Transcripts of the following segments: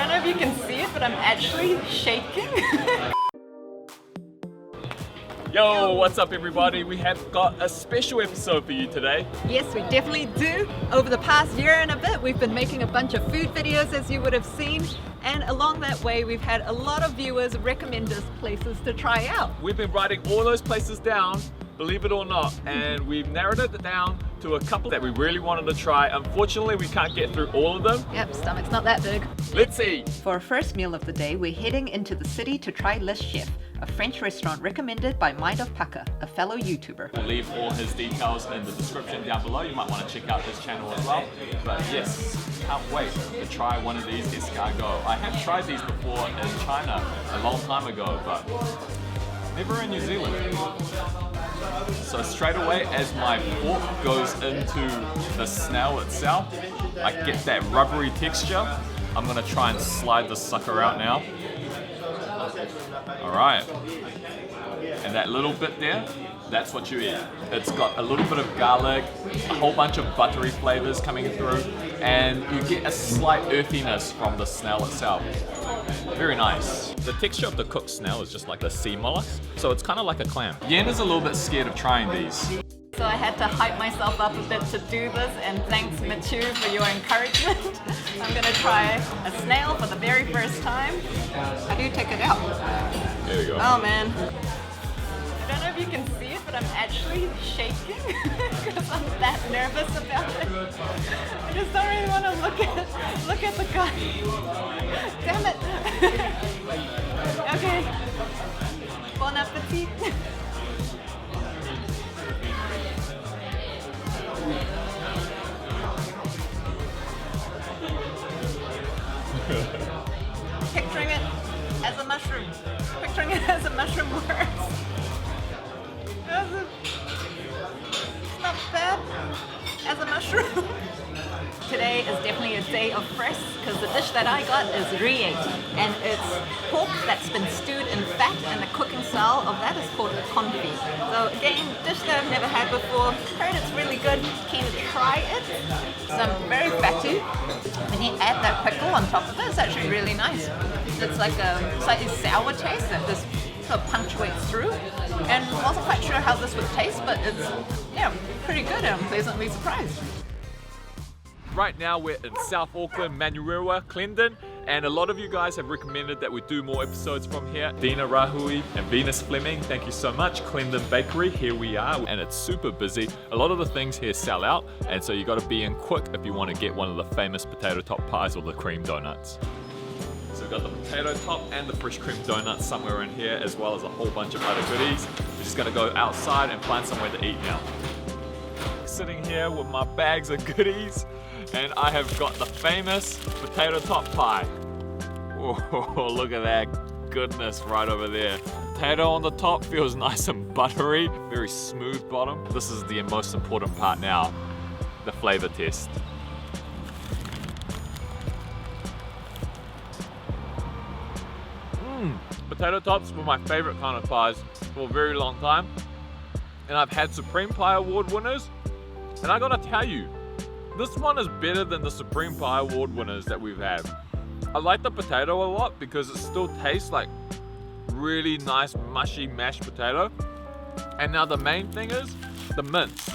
don't know if you can see it, but I'm actually shaking. Yo, what's up everybody? We have got a special episode for you today. Yes, we definitely do. Over the past year and a bit, we've been making a bunch of food videos, as you would have seen. And along that way, we've had a lot of viewers recommend us places to try out. We've been writing all those places down, believe it or not, and we've narrowed it down to a couple that we really wanted to try. Unfortunately, we can't get through all of them. Yep, stomach's not that big. Let's eat. For our first meal of the day, we're heading into the city to try Les Chef, a French restaurant recommended by Mind of Paka, a fellow YouTuber. We'll leave all his details in the description down below. You might want to check out his channel as well. But yes, can't wait to try one of these escargot. I have tried these before in China a long time ago, but never in New Zealand. So straight away, as my fork goes into the snail itself, I get that rubbery texture. I'm gonna try and slide the sucker out now. All right, and that little bit there, that's what you eat. It's got a little bit of garlic, a whole bunch of buttery flavors coming through, and you get a slight earthiness from the snail itself. Very nice. The texture of the cooked snail is just like the sea mollusk, so it's kind of like a clam. Yen is a little bit scared of trying these. So I had to hype myself up a bit to do this, and thanks Machu for your encouragement. I'm gonna try a snail for the very first time. How do you take it out? There we go. Oh man. I don't know if you can see it, but I'm actually shaking because I'm that nervous about it. I just don't really want to look at the guy. Damn it. Okay. Bon appetit. Picturing it as a mushroom. Picturing it as a mushroom works. It's not bad as a mushroom. Today is definitely a day of fresh because the dish that I got is rillettes, and it's pork that's been stewed in fat, and the cooking style of that is called confit. So again, dish that I've never had before. Heard it's really good. Keen to try it. So very fatty. When you add that pickle on top of it, it's actually really nice. It's like a slightly sour taste that just sort of punctuates through. And I wasn't quite sure how this would taste, but it's pretty good, and I'm pleasantly surprised. Right now we're in South Auckland, Manurewa, Clendon, and a lot of you guys have recommended that we do more episodes from here. Dina Rahui and Venus Fleming, thank you so much. Clendon Bakery, here we are, and it's super busy. A lot of the things here sell out, and so you got to be in quick if you want to get one of the famous potato top pies or the cream donuts. So we've got the potato top and the fresh cream donuts somewhere in here, as well as a whole bunch of other goodies. We're just going to go outside and find somewhere to eat now. Sitting here with my bags of goodies, and I have got the famous potato top pie. Oh, look at that goodness right over there. Potato on the top feels nice and buttery, very smooth bottom. This is the most important part now, the flavor test. Potato tops were my favorite kind of pies for a very long time, and I've had Supreme Pie Award winners, and I gotta tell you, this one is better than the Supreme Pie Award winners that we've had. I like the potato a lot because it still tastes like really nice mushy mashed potato. And now the main thing is the mince.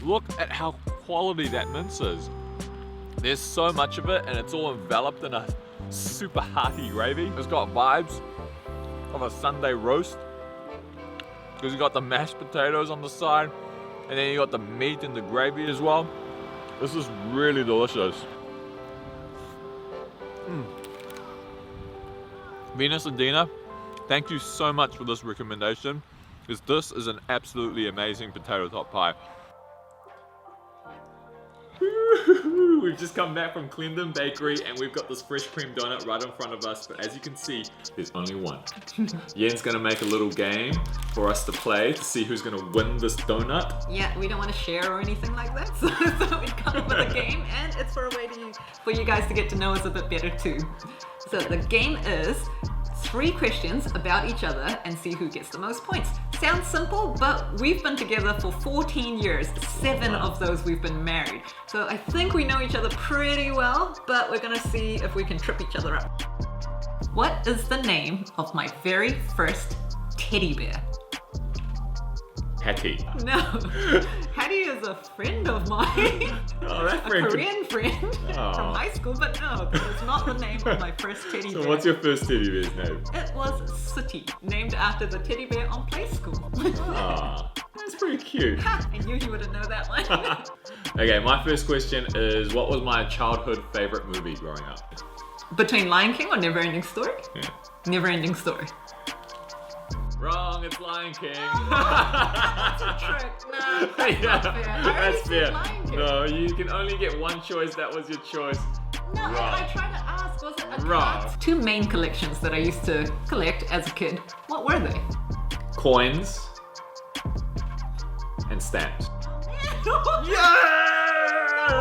Look at how quality that mince is. There's so much of it, and it's all enveloped in a super hearty gravy. It's got vibes of a Sunday roast because you got the mashed potatoes on the side, and then you got the meat and the gravy as well. This is really delicious. Venus and Dina, thank you so much for this recommendation, because this is an absolutely amazing potato top pie. We've just come back from Clendon Bakery, and we've got this fresh cream donut right in front of us, but as you can see, there's only one. Yen's gonna make a little game for us to play to see who's gonna win this donut. Yeah, we don't want to share or anything like that, so we come up with a game, and it's for a way for you guys to get to know us a bit better too. So the game is 3 questions about each other and see who gets the most points. Sounds simple, but we've been together for 14 years. 7 of those we've been married. So I think we know each other pretty well, but we're gonna see if we can trip each other up. What is the name of my very first teddy bear? Hattie. No, Hattie is a friend of mine. Oh, that A friend. Korean friend Oh. from high school, but no, that is not the name of my first teddy bear. So what's your first teddy bear's name? It was Sooty, named after the teddy bear on Play School. Ah, that's pretty cute. I knew you wouldn't know that one. Okay, my first question is, what was my childhood favorite movie growing up? Between Lion King or Neverending Story? Yeah. Neverending Story. Wrong, it's Lion King. That's a trick. No, that's not fair. I already That's said fair. Lion King. No, you can only get one choice. That was your choice. No, Wrong. I tried to ask, was it a Wrong. cat? 2 main collections that I used to collect as a kid. What were they? Coins and stamps. Yeah!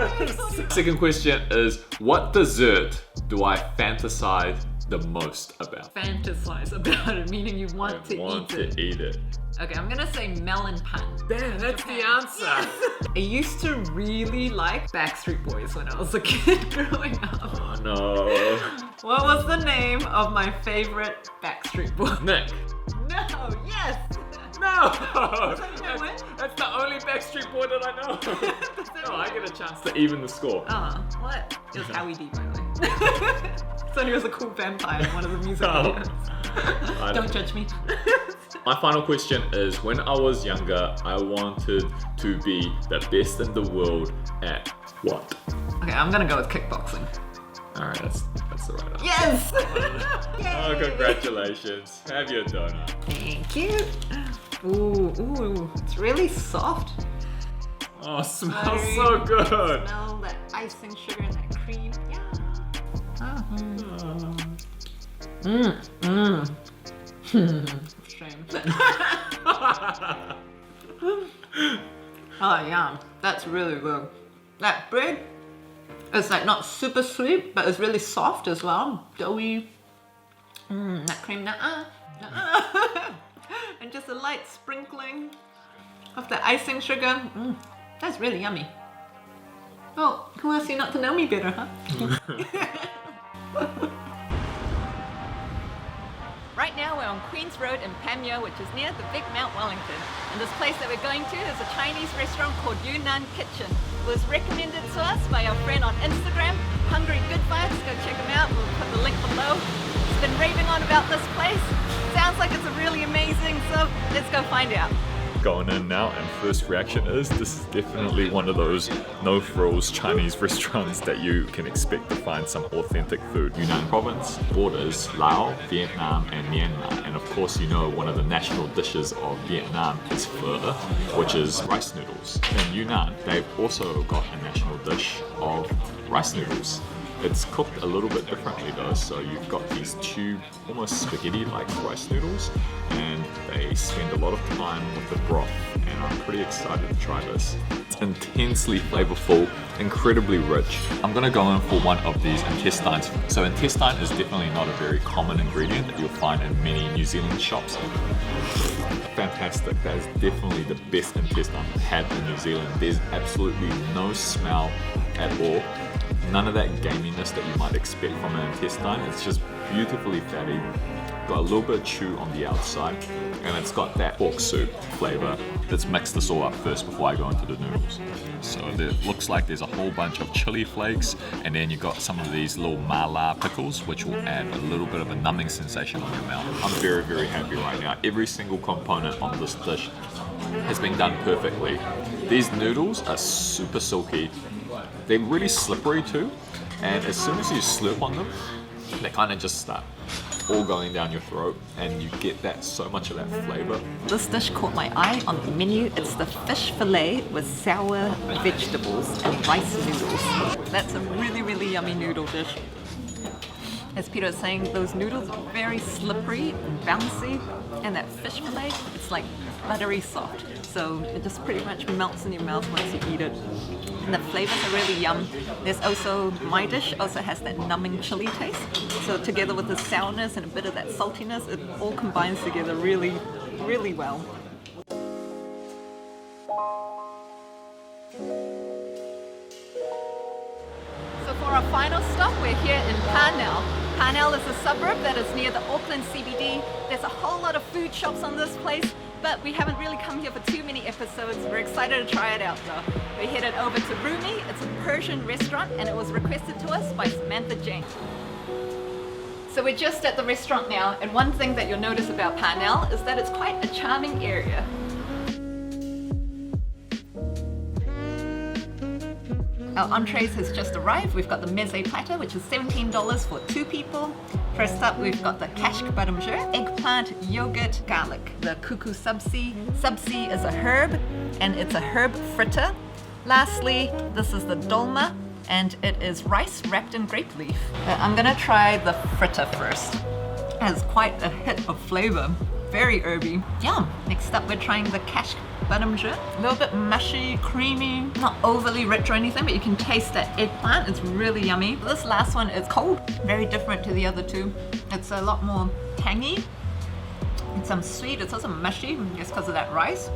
Yes! Second question is, what dessert do I fantasize the most about? Fantasize about it, meaning you want to eat it. Okay, I'm gonna say melon pan. Damn, that's the answer. I used to really like Backstreet Boys when I was a kid growing up. Oh no. What was the name of my favorite Backstreet Boy? Nick. No, yes! No! that you know what? That's the only Backstreet Boy that I know. No, I get a chance to even the score. What? It was Howie D, by the way. So he was a cool vampire in one of the music videos. Don't judge me. My final question is, when I was younger, I wanted to be the best in the world at what? Okay, I'm gonna go with kickboxing. Alright, that's the right answer. Yes! Oh, congratulations. Have your donut. Thank you. Ooh, it's really soft. Oh, smells so good. Smell that icing sugar and that cream. Yeah. Shame. Oh yeah, that's really good. That bread is like not super sweet, but it's really soft as well. Doughy. That cream, and just a light sprinkling of the icing sugar. That's really yummy. Well, who else you not to know me better, huh? Right now we're on Queens Road in Panmure, which is near the big Mount Wellington. And this place that we're going to is a Chinese restaurant called Yunnan Kitchen. It was recommended to us by our friend on Instagram, Hungry Good Vibes. Go check him out, we'll put the link below. He's been raving on about this place. Sounds like it's really amazing, so let's go find out. Going in now, and first reaction is, this is definitely one of those no-frills Chinese restaurants that you can expect to find some authentic food. Yunnan province borders Laos, Vietnam and Myanmar, and of course you know one of the national dishes of Vietnam is pho, which is rice noodles. In Yunnan, they've also got a national dish of rice noodles. It's cooked a little bit differently though, so you've got these tube, almost spaghetti-like rice noodles, and they spend a lot of time with the broth, and I'm pretty excited to try this. It's intensely flavorful, incredibly rich. I'm gonna go in for one of these intestines. So intestine is definitely not a very common ingredient that you'll find in many New Zealand shops. Fantastic, that is definitely the best intestine I've had in New Zealand. There's absolutely no smell at all. None of that gaminess that you might expect from an intestine. It's just beautifully fatty, got a little bit of chew on the outside, and it's got that pork soup flavor. Let's mix this all up first before I go into the noodles. So it looks like there's a whole bunch of chili flakes, and then you got some of these little mala pickles, which will add a little bit of a numbing sensation on your mouth. I'm very, very happy right now. Every single component on this dish has been done perfectly. These noodles are super silky. They're really slippery too, and as soon as you slurp on them, they kind of just start all going down your throat, and you get that so much of that flavor. This dish caught my eye on the menu. It's the fish fillet with sour vegetables and rice noodles. That's a really, really yummy noodle dish. As Peter was saying, those noodles are very slippery and bouncy, and that fish fillet, it's like buttery soft. So it just pretty much melts in your mouth once you eat it. And the flavors are really yum. There's also, my dish also has that numbing chili taste. So together with the sourness and a bit of that saltiness, it all combines together really, really well. So for our final stop, we're here in Parnell. Parnell is a suburb that is near the Auckland CBD. There's a whole lot of food shops on this place, but we haven't really come here for too many episodes. We're excited to try it out though. We headed over to Rumi. It's a Persian restaurant and it was requested to us by Samantha Jane. So we're just at the restaurant now, and one thing that you'll notice about Parnell is that it's quite a charming area. Our entrees has just arrived. We've got the meze platter, which is $17 for 2 people. First up, we've got the kashk badamjur, eggplant, yogurt, garlic. The kuku sabzi. Sabzi is a herb, and it's a herb fritter. Lastly, this is the dolma, and it is rice wrapped in grape leaf. I'm gonna try the fritter first. It has quite a hit of flavor. Very herby. Yum! Next up, we're trying the kashk badamjur. A little bit mushy, creamy, not overly rich or anything, but you can taste that eggplant. It's really yummy. This last one is cold, very different to the other two. It's a lot more tangy and some sweet. It's also mushy, just because of that rice.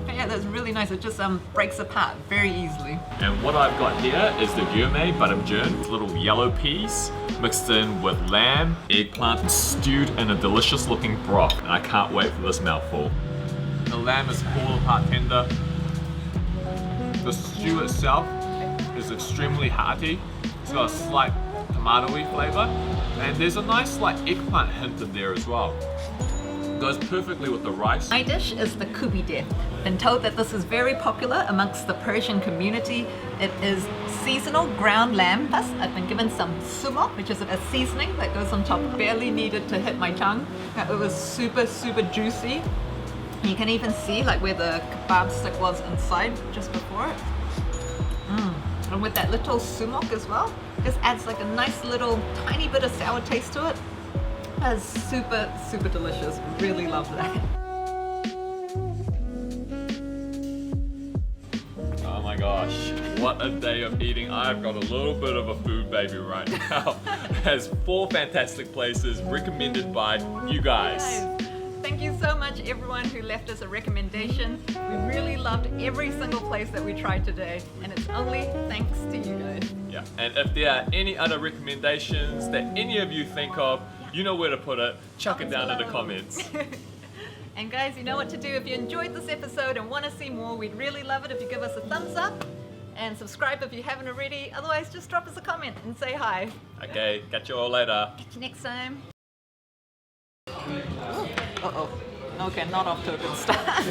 But yeah, that's really nice. It just breaks apart very easily. And what I've got here is the gourmet badamjur, little yellow peas mixed in with lamb, eggplant, stewed in a delicious looking broth. And I can't wait for this mouthful. The lamb is fall apart tender. The stew itself is extremely hearty. It's got a slight tomatoey flavor, and there's a nice eggplant hint in there as well. It goes perfectly with the rice. My dish is the kubide. Been told that this is very popular amongst the Persian community. It is seasonal ground lamb, plus I've been given some sumac, which is a seasoning that goes on top. Barely needed to hit my tongue. It was super, super juicy. You can even see where the kebab stick was inside just before it. And with that little sumac as well, just adds a nice little tiny bit of sour taste to it. It's super, super delicious. Really love that. Oh my gosh, what a day of eating. I've got a little bit of a food baby right now. Has 4 fantastic places recommended by you guys. Thank you so much everyone who left us a recommendation. We really loved every single place that we tried today, and it's only thanks to you guys. Yeah, and if there are any other recommendations that any of you think of, you know where to put it. Chuck it down in the comments. And guys, you know what to do. If you enjoyed this episode and want to see more, we'd really love it if you give us a thumbs up and subscribe if you haven't already. Otherwise, just drop us a comment and say hi. Okay, catch you all later. Catch you next time. Uh-oh. Okay, not off to a good start.